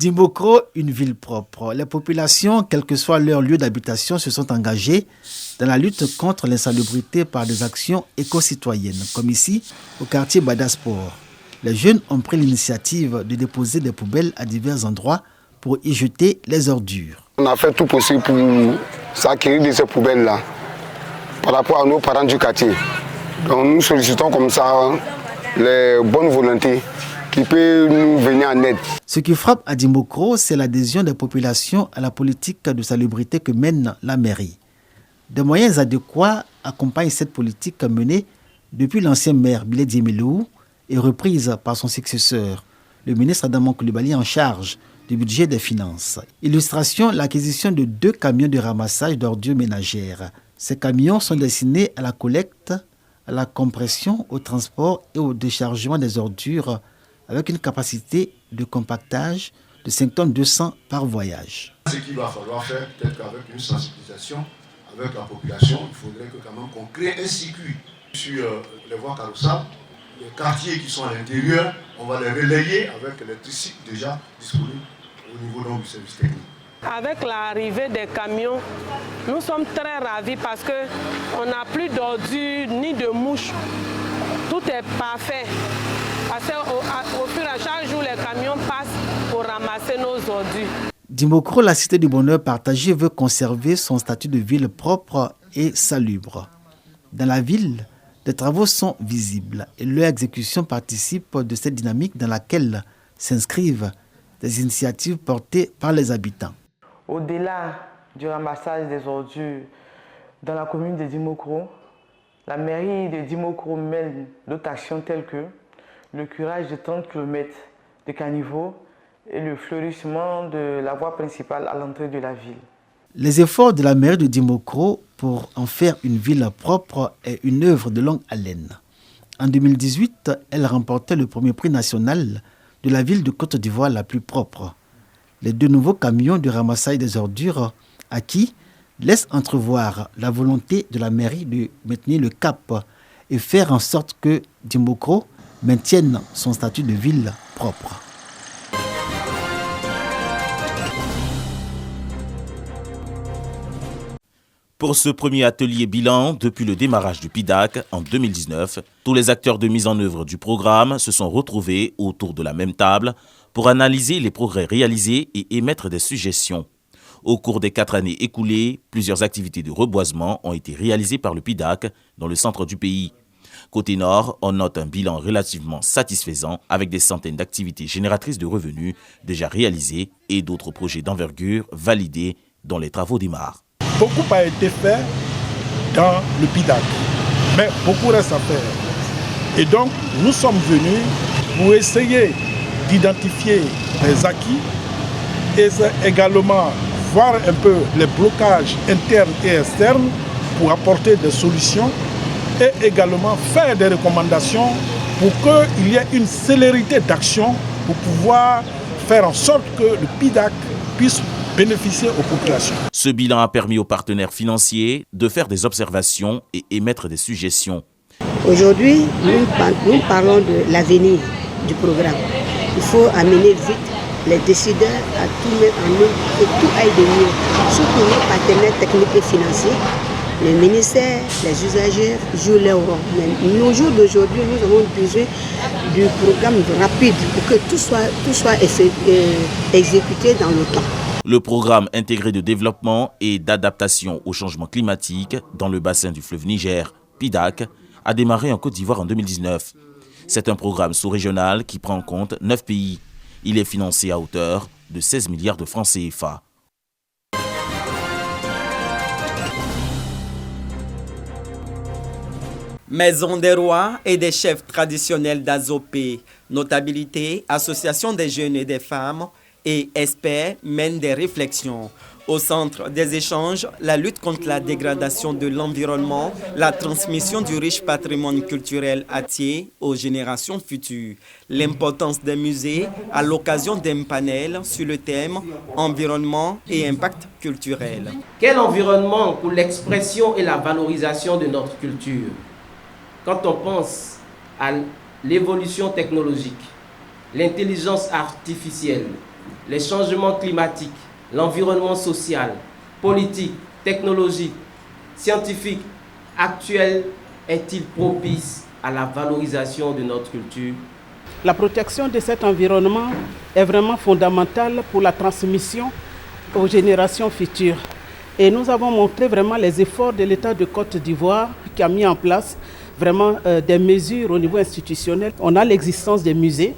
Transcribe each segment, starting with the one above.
Dimokro, une ville propre. Les populations, quel que soit leur lieu d'habitation, se sont engagées dans la lutte contre l'insalubrité par des actions éco-citoyennes, comme ici, au quartier Badasport. Les jeunes ont pris l'initiative de déposer des poubelles à divers endroits pour y jeter les ordures. On a fait tout possible pour s'acquérir de ces poubelles-là par rapport à nos parents du quartier. Donc nous sollicitons comme ça les bonnes volontés qui peuvent nous venir en aide. Ce qui frappe à Dimokro, c'est l'adhésion des populations à la politique de salubrité que mène la mairie. Des moyens adéquats accompagnent cette politique menée depuis l'ancien maire Bilé Diemelou et reprise par son successeur, le ministre Adaman Coulibaly en charge du budget des finances. Illustration, l'acquisition de 2 camions de ramassage d'ordures ménagères. Ces camions sont destinés à la collecte, à la compression, au transport et au déchargement des ordures avec une capacité de compactage de 5 tonnes 200 par voyage. Ce qu'il va falloir faire, peut-être qu'avec une sensibilisation avec la population, il faudrait que quand même qu'on crée un circuit sur les voies carrossables, les quartiers qui sont à l'intérieur, on va les relayer avec les tricycles déjà disponibles au niveau donc, du service technique. Avec l'arrivée des camions, nous sommes très ravis parce qu'on n'a plus d'ordures ni de mouches. Tout est parfait. Parce qu'au fur et à chaque jour, les camions passent pour ramasser nos ordures. Dimokro, la cité du bonheur partagé, veut conserver son statut de ville propre et salubre. Dans la ville, des travaux sont visibles et leur exécution participe de cette dynamique dans laquelle s'inscrivent des initiatives portées par les habitants. Au-delà du ramassage des ordures dans la commune de Dimokro, la mairie de Dimokro mène d'autres actions telles que le curage de 30 km de caniveaux et le fleurissement de la voie principale à l'entrée de la ville. Les efforts de la mairie de Dimokro pour en faire une ville propre est une œuvre de longue haleine. En 2018, elle remportait le premier prix national de la ville de Côte d'Ivoire la plus propre. Les 2 nouveaux camions de ramassage des ordures acquis laissent entrevoir la volonté de la mairie de maintenir le cap et faire en sorte que Dimokro maintienne son statut de ville propre. Pour ce premier atelier bilan, depuis le démarrage du PIDAC en 2019, tous les acteurs de mise en œuvre du programme se sont retrouvés autour de la même table pour analyser les progrès réalisés et émettre des suggestions. Au cours des 4 années écoulées, plusieurs activités de reboisement ont été réalisées par le PIDAC dans le centre du pays. Côté Nord, on note un bilan relativement satisfaisant avec des centaines d'activités génératrices de revenus déjà réalisées et d'autres projets d'envergure validés dont les travaux démarrent. Beaucoup a été fait dans le PIDAC, mais beaucoup reste à faire. Et donc, nous sommes venus pour essayer d'identifier les acquis et également voir un peu les blocages internes et externes pour apporter des solutions et également faire des recommandations pour qu'il y ait une célérité d'action pour pouvoir faire en sorte que le PIDAC puisse bénéficier aux populations. Ce bilan a permis aux partenaires financiers de faire des observations et émettre des suggestions. Aujourd'hui, nous parlons de l'avenir du programme. Il faut amener vite les décideurs à tout mettre en œuvre, que tout aille de mieux. Surtout nos partenaires techniques et financiers, le ministère, les usagers jouent leur rôle. Mais nos jours d'aujourd'hui, nous avons besoin du programme rapide pour que tout soit exécuté dans le temps. Le programme intégré de développement et d'adaptation au changement climatique dans le bassin du fleuve Niger, PIDAC, a démarré en Côte d'Ivoire en 2019. C'est un programme sous-régional qui prend en compte 9 pays. Il est financé à hauteur de 16 milliards de francs CFA. Maison des rois et des chefs traditionnels d'Azopé, notabilité, association des jeunes et des femmes et experts mènent des réflexions. Au centre des échanges, la lutte contre la dégradation de l'environnement, la transmission du riche patrimoine culturel attier aux générations futures, l'importance des musées à l'occasion d'un panel sur le thème environnement et impact culturel. Quel environnement pour l'expression et la valorisation de notre culture? Quand on pense à l'évolution technologique, l'intelligence artificielle les changements climatiques, l'environnement social, politique, technologique, scientifique, actuel est-il propice à la valorisation de notre culture? La protection de cet environnement est vraiment fondamentale pour la transmission aux générations futures. Et nous avons montré vraiment les efforts de l'État de Côte d'Ivoire qui a mis en place vraiment des mesures au niveau institutionnel. On a l'existence des musées.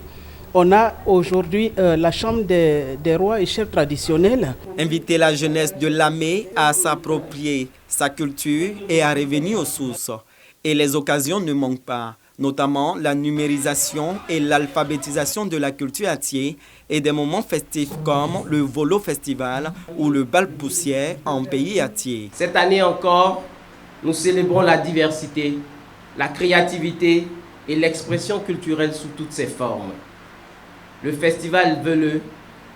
On a aujourd'hui la Chambre des rois et chefs traditionnels. Inviter la jeunesse de Lamé à s'approprier sa culture et à revenir aux sources. Et les occasions ne manquent pas, notamment la numérisation et l'alphabétisation de la culture attier et des moments festifs comme le Volo Festival ou le bal poussière en pays attier. Cette année encore, nous célébrons la diversité, la créativité et l'expression culturelle sous toutes ses formes. Le festival Veleux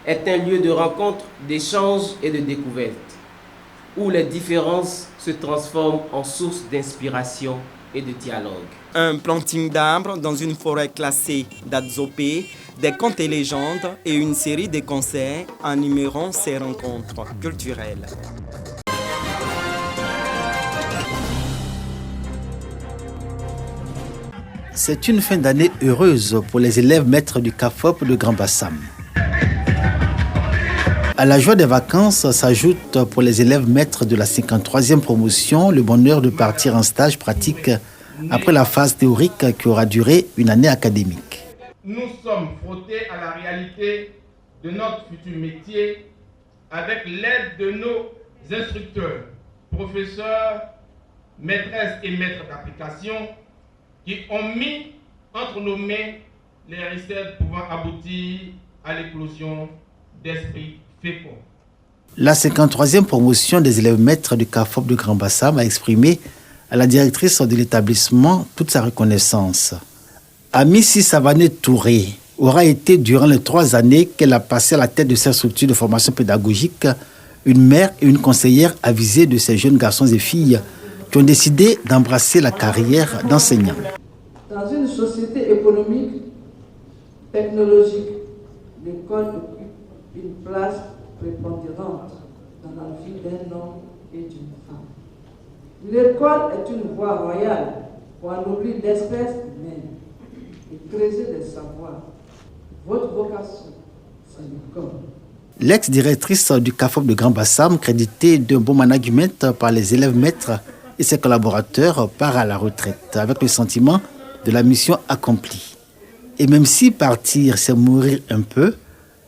est un lieu de rencontre, d'échange et de découverte, où les différences se transforment en source d'inspiration et de dialogue. Un planting d'arbres dans une forêt classée d'Adzopé, des contes et légendes et une série de concerts animeront ces rencontres culturelles. C'est une fin d'année heureuse pour les élèves maîtres du CAFOP de Grand Bassam. À la joie des vacances s'ajoute pour les élèves maîtres de la 53e promotion le bonheur de partir en stage pratique après la phase théorique qui aura duré une année académique. Nous sommes frottés à la réalité de notre futur métier avec l'aide de nos instructeurs, professeurs, maîtresses et maîtres d'application qui ont mis entre nos mains les recettes pouvant aboutir à l'éclosion d'esprit fécond. La 53e promotion des élèves maîtres du CAFOP de Grand Bassam a exprimé à la directrice de l'établissement toute sa reconnaissance. Amissi Savané Touré aura été, durant les 3 années qu'elle a passé à la tête de cette structure de formation pédagogique, une mère et une conseillère avisée de ces jeunes garçons et filles qui ont décidé d'embrasser la carrière d'enseignant. Dans une société économique, technologique, l'école occupe une place prépondérante dans la vie d'un homme et d'une femme. L'école est une voie royale pour anoblir l'espèce humaine et creuser des savoirs. Votre vocation, c'est l'école. L'ex-directrice du CAFOP de Grand Bassam, créditée d'un bon management par les élèves maîtres et ses collaborateurs, part à la retraite avec le sentiment de la mission accomplie. Et même si partir, c'est mourir un peu,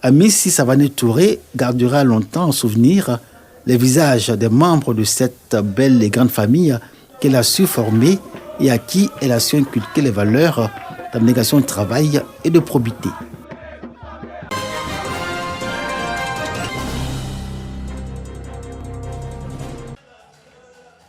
Amissi Savané Touré gardera longtemps en souvenir les visages des membres de cette belle et grande famille qu'elle a su former et à qui elle a su inculquer les valeurs d'abnégation de travail et de probité.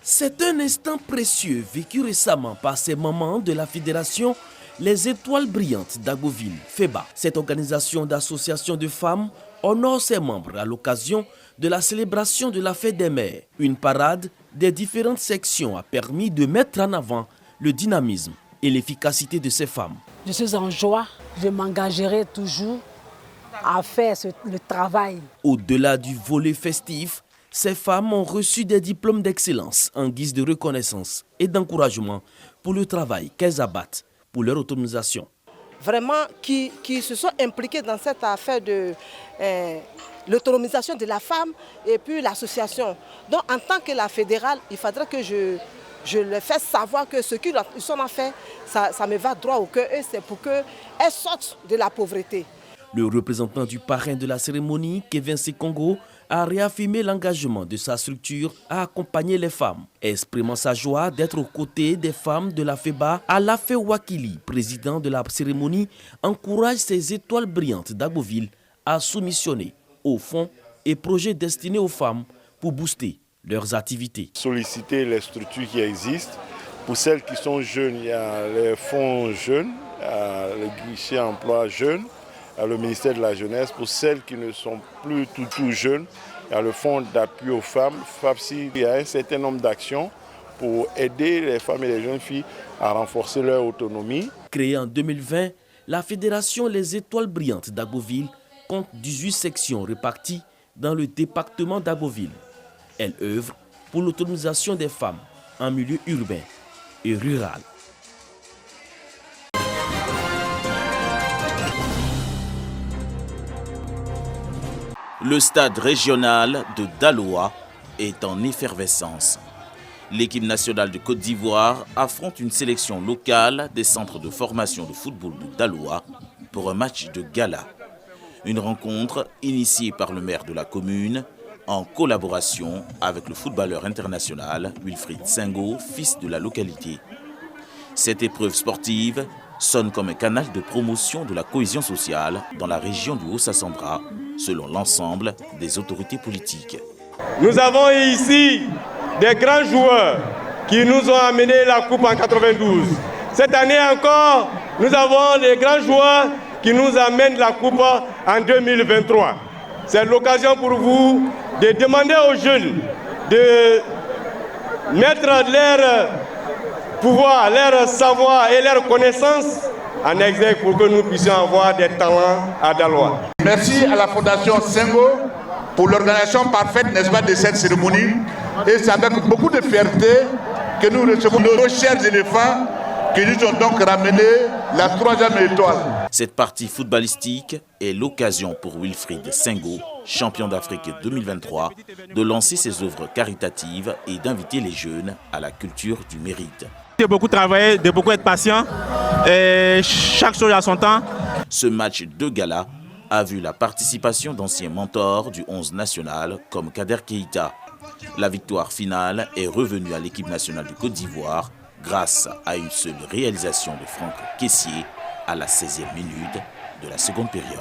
C'est un instant précieux vécu récemment par ces mamans de la fédération Les Étoiles Brillantes d'Agoville, FEBA. Cette organisation d'associations de femmes honore ses membres à l'occasion de la célébration de la fête des mères. Une parade des différentes sections a permis de mettre en avant le dynamisme et l'efficacité de ces femmes. Je suis en joie, je m'engagerai toujours à faire le travail. Au-delà du volet festif, ces femmes ont reçu des diplômes d'excellence en guise de reconnaissance et d'encouragement pour le travail qu'elles abattent pour leur autonomisation. Vraiment, qui se sont impliqués dans cette affaire de l'autonomisation de la femme et puis l'association. Donc en tant que la fédérale, il faudrait que je leur fasse savoir que ce qu'ils ont fait, ça me va droit au cœur et c'est pour qu'elles sortent de la pauvreté. Le représentant du parrain de la cérémonie, Kevin Sekongo, a réaffirmé l'engagement de sa structure à accompagner les femmes. Exprimant sa joie d'être aux côtés des femmes de la FEBA, Alafe Wakili, président de la cérémonie, encourage ces étoiles brillantes d'Agoville à soumissionner aux fonds et projets destinés aux femmes pour booster leurs activités. Solliciter les structures qui existent. Pour celles qui sont jeunes, il y a les fonds jeunes, le guichet emploi jeunes, le ministère de la Jeunesse. Pour celles qui ne sont plus tout jeunes, il y a le fonds d'appui aux femmes, FAPSI. Il y a un certain nombre d'actions pour aider les femmes et les jeunes filles à renforcer leur autonomie. Créée en 2020, la fédération Les Étoiles Brillantes d'Agoville compte 18 sections réparties dans le département d'Abbeville. Elle œuvre pour l'autonomisation des femmes en milieu urbain et rural. Le stade régional de Daloa est en effervescence. L'équipe nationale de Côte d'Ivoire affronte une sélection locale des centres de formation de football de Daloa pour un match de gala. Une rencontre initiée par le maire de la commune en collaboration avec le footballeur international Wilfried Senghor, fils de la localité. Cette épreuve sportive sonne comme un canal de promotion de la cohésion sociale dans la région du Haut-Sassandra, selon l'ensemble des autorités politiques. Nous avons ici des grands joueurs qui nous ont amené la coupe en 92. Cette année encore, nous avons des grands joueurs qui nous amènent la coupe en 2023. C'est l'occasion pour vous de demander aux jeunes de mettre leur pouvoir, leur savoir et leur connaissance en exergue pour que nous puissions avoir des talents à Daloa. Merci à la Fondation Senghor pour l'organisation parfaite, n'est-ce pas, de cette cérémonie. Et c'est avec beaucoup de fierté que nous recevons nos chers éléphants qui nous ont donc ramené la 3e étoile. Cette partie footballistique est l'occasion pour Wilfried Senghor, champion d'Afrique 2023, de lancer ses œuvres caritatives et d'inviter les jeunes à la culture du mérite. De beaucoup travailler, de beaucoup être patient, et chaque chose à son temps. Ce match de gala a vu la participation d'anciens mentors du 11 national comme Kader Keïta. La victoire finale est revenue à l'équipe nationale de Côte d'Ivoire grâce à une seule réalisation de Franck Kessié à la 16e minute de la seconde période.